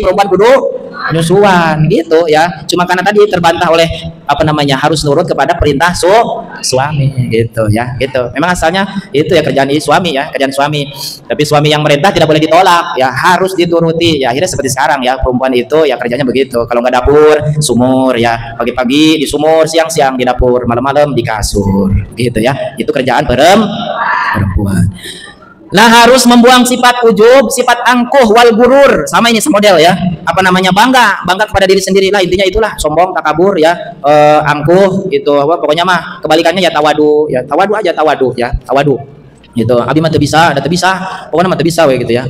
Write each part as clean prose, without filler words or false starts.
perempuan kudu nyusuan gitu ya. Cuma karena tadi terbantah oleh apa namanya, harus nurut kepada perintah suami gitu ya. Gitu. Memang asalnya itu ya kerjaan suami ya, kerjaan suami. Tapi suami yang merintah tidak boleh ditolak ya, harus dituruti ya. Akhirnya seperti sekarang ya, perempuan itu ya kerjanya begitu. Kalau nggak dapur, sumur ya. Pagi-pagi di sumur, siang-siang di dapur, malam-malam di kasur gitu ya. Itu kerjaan perempuan. Nah, harus membuang sifat ujub, sifat angkuh wal gurur. Sama ini semodel ya. Apa namanya, bangga kepada diri sendiri lah, intinya itulah, sombong, takabur ya, angkuh itu apa pokoknya mah kebalikannya ya tawadu ya. Tawadu aja, tawadu ya, tawadu. Gitu. Abi mah teu bisa, ada teu bisa. Pokoknya mah teu bisa we gitu ya.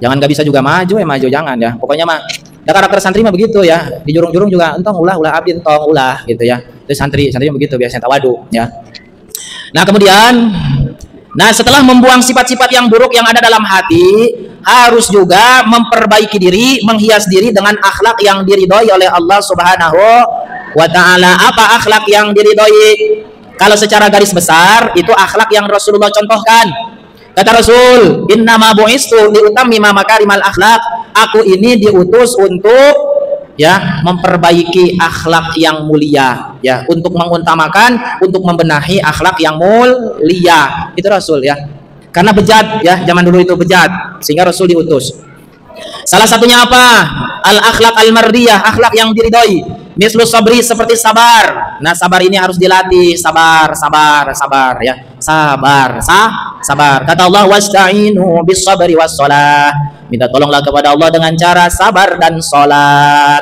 Jangan gak bisa juga maju maju jangan ya. Pokoknya mah ada karakter santri mah begitu ya. Di jurung-jurung juga entong ulah abdi entong ulah gitu ya. Itu santri begitu biasanya tawadu ya. Nah, kemudian setelah membuang sifat-sifat yang buruk yang ada dalam hati, harus juga memperbaiki diri, menghias diri dengan akhlak yang diridhoi oleh Allah Subhanahu wa ta'ala. Apa akhlak yang diridhoi? Kalau secara garis besar, itu akhlak yang Rasulullah contohkan. Kata Rasul, innama bu'istu liutammima makarimal akhlak. Aku ini diutus untuk ya memperbaiki akhlak yang mulia ya, untuk mengutamakan, untuk membenahi akhlak yang mulia. Itu Rasul ya, karena bejat ya, zaman dulu itu bejat, sehingga Rasul diutus. Salah satunya apa? Al akhlak al mardiyah, akhlak yang diridhoi. Mislu sabri, seperti sabar. Nah, sabar ini harus dilatih. Sabar ya, sabar. Kata Allah, wasta'inu bis sabri was shalah. Minta tolonglah kepada Allah dengan cara sabar dan sholat,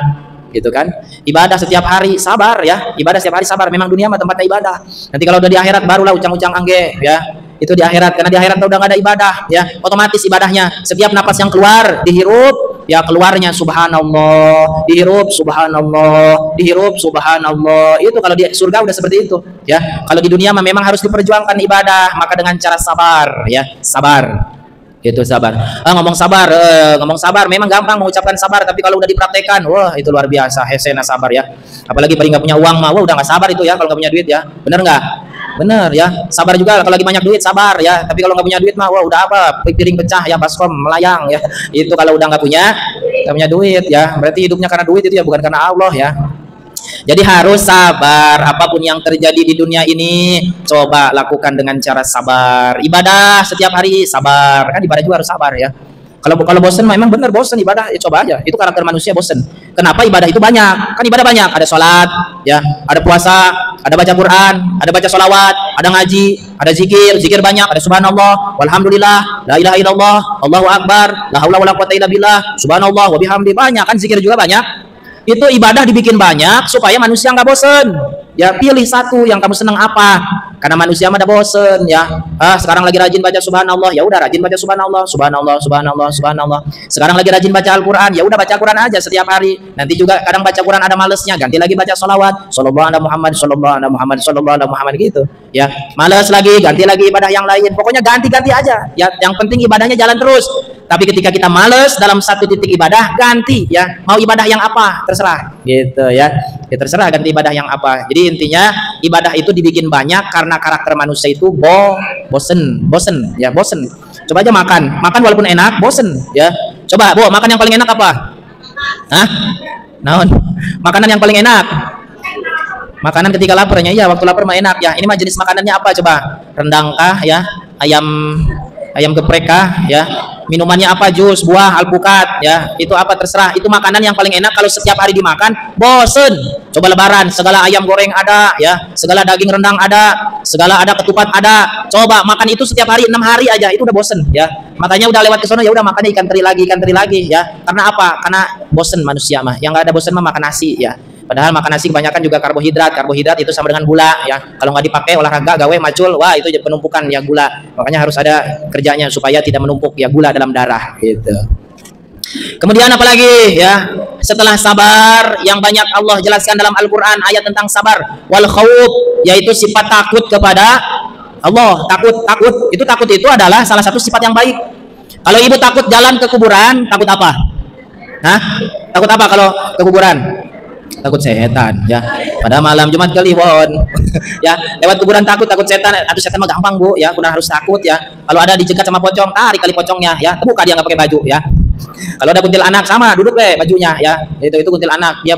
gitu kan? Ibadah setiap hari sabar ya, ibadah setiap hari sabar. Memang dunia mah tempatnya ibadah. Nanti kalau udah di akhirat barulah ucang-ucang angge ya. Itu di akhirat, karena di akhirat udah nggak ada ibadah ya, otomatis ibadahnya setiap napas yang keluar, dihirup ya, keluarnya subhanallah, dihirup subhanallah, dihirup subhanallah. Itu kalau di surga udah seperti itu ya. Kalau di dunia mah memang harus diperjuangkan ibadah, maka dengan cara sabar ya, sabar. Itu sabar. Ngomong sabar memang gampang mengucapkan sabar, tapi kalau udah dipraktekkan, wah itu luar biasa hesena sabar ya. Apalagi paling nggak punya uang mah, wah udah nggak sabar itu ya kalau nggak punya duit ya. Bener nggak? Bener ya. Sabar juga kalau lagi banyak duit, sabar ya. Tapi kalau nggak punya duit mah, wah udah apa, piring pecah ya, baskom melayang ya. Itu kalau udah nggak punya duit ya. Berarti hidupnya karena duit itu ya, bukan karena Allah ya. Jadi harus sabar, apapun yang terjadi di dunia ini coba lakukan dengan cara sabar. Ibadah setiap hari sabar, kan ibadah juga harus sabar ya. Kalau bosen memang benar bosen ibadah, ya coba aja. Itu karakter manusia, bosen. Kenapa? Ibadah itu banyak. Kan ibadah banyak, ada sholat ya, ada puasa, ada baca Quran, ada baca sholawat, ada ngaji, ada zikir banyak, ada subhanallah, walhamdulillah, la ilaha illallah, Allahu akbar, la haula wala quwata illa billah, subhanallah wa bihamdi. Banyak kan, zikir juga banyak. Itu ibadah dibikin banyak supaya manusia nggak bosen ya. Pilih satu yang kamu senang apa, karena manusia mah ada bosen ya. Sekarang lagi rajin baca subhanallah, ya udah rajin baca subhanallah. Sekarang lagi rajin baca Al-Quran, ya udah baca Quran aja setiap hari. Nanti juga kadang baca Quran ada malesnya, ganti lagi baca sholawat, sallallahu alaihi Muhammad gitu ya. Males lagi, ganti lagi ibadah yang lain. Pokoknya ganti-ganti aja ya, yang penting ibadahnya jalan terus. Tapi ketika kita males dalam satu titik ibadah, ganti ya, mau ibadah yang apa terserah gitu ya. Ya terserah ganti ibadah yang apa. Jadi intinya ibadah itu dibikin banyak karena karakter manusia itu bosen ya, bosen. Coba aja makan walaupun enak bosen ya. Coba makan yang paling enak apa? Naon? Makanan yang paling enak, makanan ketika laparnya ya, waktu lapar mah enak ya. Ini mah jenis makanannya apa coba? Rendang kah ya, ayam geprek kah ya, minumannya apa, jus, buah, alpukat ya, itu apa terserah. Itu makanan yang paling enak. Kalau setiap hari dimakan bosen. Coba lebaran, segala ayam goreng ada ya, segala daging rendang ada, segala ada, ketupat ada. Coba makan itu setiap hari 6 hari aja, itu udah bosen ya. Makanya udah lewat ke sono ya udah makannya ikan teri lagi ya. Karena apa? Karena bosen manusia mah. Yang nggak ada bosen mah makan nasi ya. Padahal makan nasi kebanyakan juga karbohidrat itu sama dengan gula ya. Kalau nggak dipakai olahraga gawe macul, wah itu penumpukan ya gula. Makanya harus ada kerjanya supaya tidak menumpuk ya gula dalam darah gitu. Kemudian apalagi ya, setelah sabar yang banyak Allah jelaskan dalam Al-Quran ayat tentang sabar, wal khawf, yaitu sifat takut kepada Allah. Takut itu adalah salah satu sifat yang baik. Kalau ibu takut jalan ke kuburan, takut apa? Takut apa kalau ke kuburan? Takut setan ya. Pada malam Jumat Kliwon ya, lewat kuburan takut setan. Atau setan mah gampang bu ya, kudu harus takut ya. Kalau ada dicegat sama pocong, tarik kali pocongnya ya, buka dia nggak pakai baju ya. Kalau ada kuntilanak sama duduk deh bajunya ya. Itu kuntilanak dia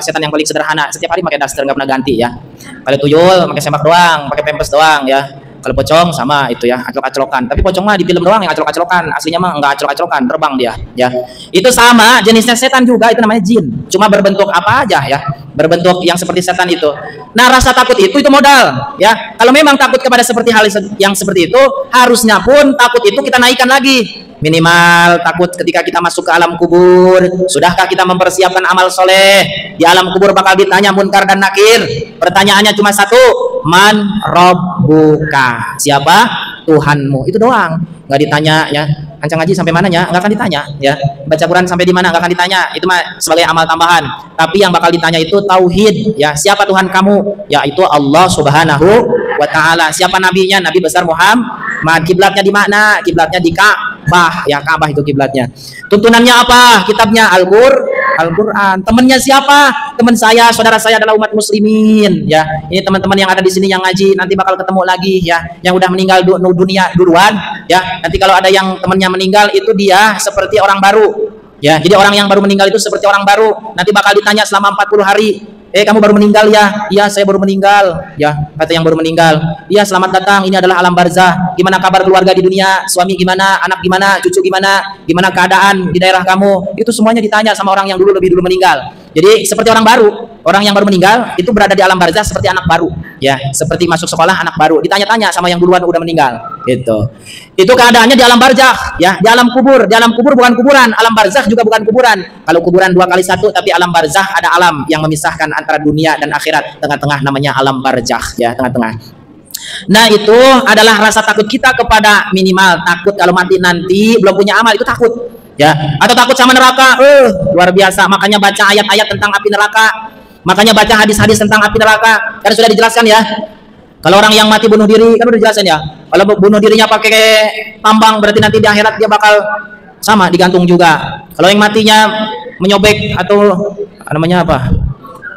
setan yang paling sederhana. Setiap hari pakai daster nggak pernah ganti ya. Kalau tuyul pakai semak doang, pakai pempes doang ya. Kalau pocong sama itu ya, aclok-aclokan. Tapi pocong mah di film doang yang aclok-aclokan. Aslinya mah enggak aclok-aclokan, terbang dia ya. Itu sama jenisnya setan juga, itu namanya jin. Cuma berbentuk apa aja ya? Berbentuk yang seperti setan itu. Nah, rasa takut itu modal ya. Kalau memang takut kepada seperti hal yang seperti itu, harusnya pun takut itu kita naikkan lagi. Minimal takut ketika kita masuk ke alam kubur. Sudahkah kita mempersiapkan amal soleh? Di alam kubur bakal ditanya munkar dan nakir. Pertanyaannya cuma satu, man rabbuka, siapa Tuhanmu, itu doang. Nggak ditanya ya ancang ngaji sampai mananya, nggak akan ditanya ya. Baca Quran sampai di mana, nggak akan ditanya. Itu mah sebagai amal tambahan. Tapi yang bakal ditanya itu tauhid ya. Siapa Tuhan kamu? Yaitu Allah Subhanahu wa Ta'ala. Siapa nabinya? Nabi besar Muhammad. Kiblatnya di mana? Kiblatnya di Ka'bah ya. Ka'bah itu kiblatnya. Tuntunannya apa? Kitabnya Al-Quran. Temannya siapa? Teman saya, saudara saya adalah umat muslimin ya. Ini teman-teman yang ada di sini yang ngaji, nanti bakal ketemu lagi ya. Yang udah meninggal dunia duluan ya. Nanti kalau ada yang temannya meninggal, itu dia seperti orang baru ya. Jadi orang yang baru meninggal itu seperti orang baru. Nanti bakal ditanya selama 40 hari. Kamu baru meninggal ya? Iya, saya baru meninggal ya. Kata yang baru meninggal, iya selamat datang, ini adalah alam barzah. Gimana kabar keluarga di dunia? Suami gimana? Anak gimana? Cucu gimana? Gimana keadaan di daerah kamu? Itu semuanya ditanya sama orang yang lebih dulu meninggal. Jadi seperti orang baru. Orang yang baru meninggal itu berada di alam barzah seperti anak baru ya. Seperti masuk sekolah anak baru, ditanya-tanya sama yang duluan udah meninggal. Itu keadaannya di alam barzah ya. Di alam kubur. Di alam kubur bukan kuburan, alam barzah juga bukan kuburan. Kalau kuburan 2 kali 1, tapi alam barzah ada alam yang memisahkan antara dunia dan akhirat. Tengah-tengah namanya alam barzah ya, tengah-tengah. Nah, itu adalah rasa takut kita kepada minimal takut kalau mati nanti belum punya amal, itu takut ya. Atau takut sama neraka, luar biasa. Makanya baca ayat-ayat tentang api neraka. Makanya baca hadis-hadis tentang api neraka. Kan sudah dijelaskan ya. Kalau orang yang mati bunuh diri kan udah dijelasin ya. Kalau bunuh dirinya pakai tambang berarti nanti di akhirat dia bakal sama digantung juga. Kalau yang matinya menyobek atau namanya apa?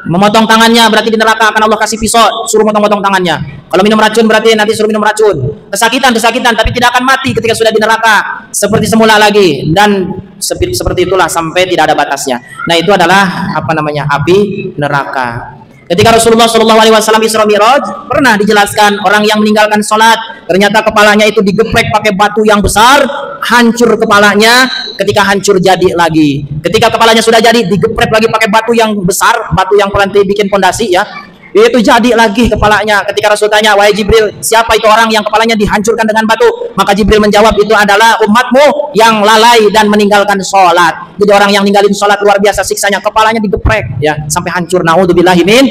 Memotong tangannya berarti di neraka akan Allah kasih pisau suruh motong-motong tangannya. Kalau minum racun berarti nanti suruh minum racun. Kesakitan tapi tidak akan mati ketika sudah di neraka. Seperti semula lagi dan seperti itulah sampai tidak ada batasnya. Nah, itu adalah api neraka. Ketika Rasulullah SAW Isra Mi'raj pernah dijelaskan orang yang meninggalkan sholat, ternyata kepalanya itu digeprek pakai batu yang besar, hancur kepalanya. Ketika hancur jadi lagi. Ketika kepalanya sudah jadi, digeprek lagi pakai batu yang besar, batu yang pelanti bikin pondasi ya. Itu jadi lagi kepalanya. Ketika Rasul tanya, wahai Jibril, siapa itu orang yang kepalanya dihancurkan dengan batu? Maka Jibril menjawab, itu adalah umatmu yang lalai dan meninggalkan sholat. Jadi orang yang ninggalin sholat luar biasa siksanya, kepalanya digeprek ya sampai hancur. Naudzubillahi min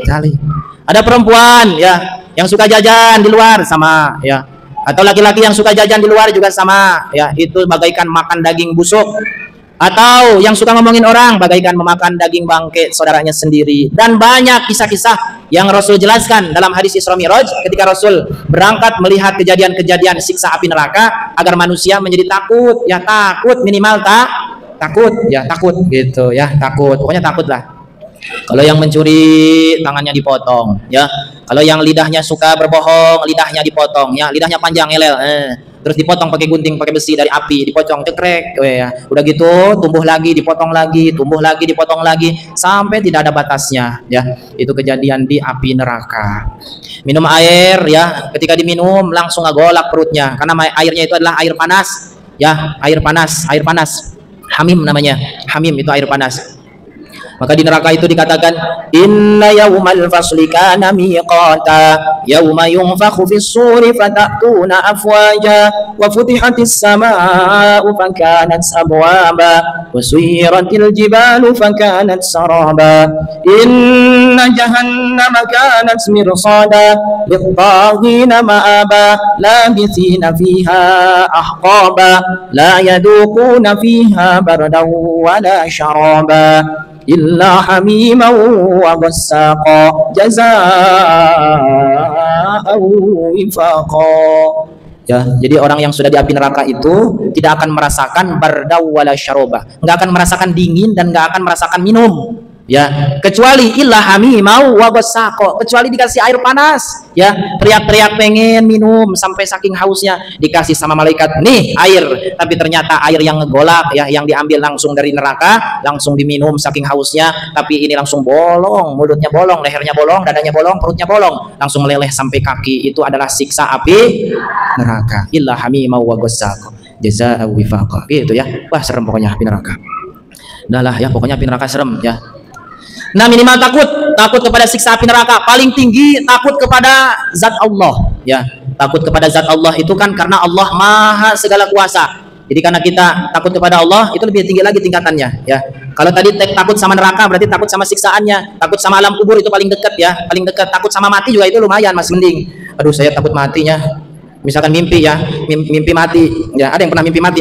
dzalik. Ada perempuan ya yang suka jajan di luar sama ya, atau laki-laki yang suka jajan di luar juga sama ya, itu bagaikan makan daging busuk. Atau yang suka ngomongin orang bagaikan memakan daging bangke saudaranya sendiri. Dan banyak kisah-kisah yang Rasul jelaskan dalam hadis Isra Mi'raj ketika Rasul berangkat melihat kejadian-kejadian siksa api neraka agar manusia menjadi takut ya. Takut minimal takut ya, takut gitu ya, takut, pokoknya takut lah. Kalau yang mencuri tangannya dipotong ya. Kalau yang lidahnya suka berbohong lidahnya dipotong ya, lidahnya panjang elel terus dipotong pakai gunting pakai besi dari api, dipotong cekrek ya. Udah gitu tumbuh lagi, dipotong lagi, tumbuh lagi, dipotong lagi sampai tidak ada batasnya ya. Itu kejadian di api neraka. Minum air ya, ketika diminum langsung ngegolak perutnya karena airnya itu adalah air panas ya, air panas hamim namanya, hamim itu air panas. Maka di neraka itu dikatakan, inna yawmal fasli kana miqata yawma yunfakhu fis suri fatatuna afwaja wa futihatis samaa'u fakanat abwaba wa suyiratil jibalu fakanat saraba inna jahannama kanat mirsada lit-taghina ma'aba labithina fiha ahqaba la yaduquna fiha bardan wala syaraba illa hamiman wa ghassaqa jazaa'an wifaqa. Ya, jadi orang yang sudah di api neraka itu tidak akan merasakan bardaw wala syaraba, enggak akan merasakan dingin dan enggak akan merasakan minum. ya, kecuali illa hamimau wa ghassaqo, kecuali dikasih air panas, ya, teriak-teriak pengen minum sampai saking hausnya, dikasih sama malaikat nih air, tapi ternyata air yang ngegolak, ya, yang diambil langsung dari neraka, langsung diminum saking hausnya, tapi ini langsung bolong, mulutnya bolong, lehernya bolong, dadanya bolong, perutnya bolong, langsung meleleh sampai kaki. Itu adalah siksa api neraka. Illa hamimau wa ghassaqo jazaa'u wifaqa, gitu ya. Wah, serem pokoknya api neraka. Udah lah ya, pokoknya api neraka serem ya. Nah, minimal takut kepada siksa api neraka. Paling tinggi takut kepada zat Allah, ya. Takut kepada zat Allah itu kan karena Allah maha segala kuasa. Jadi karena kita takut kepada Allah itu lebih tinggi lagi tingkatannya, ya. Kalau tadi takut sama neraka berarti takut sama siksaannya, takut sama alam kubur itu paling dekat, ya, paling dekat. Takut sama mati juga itu lumayan, masih mending. Aduh, saya takut matinya. Misalkan mimpi, ya, mimpi mati, ya. Ada yang pernah mimpi mati?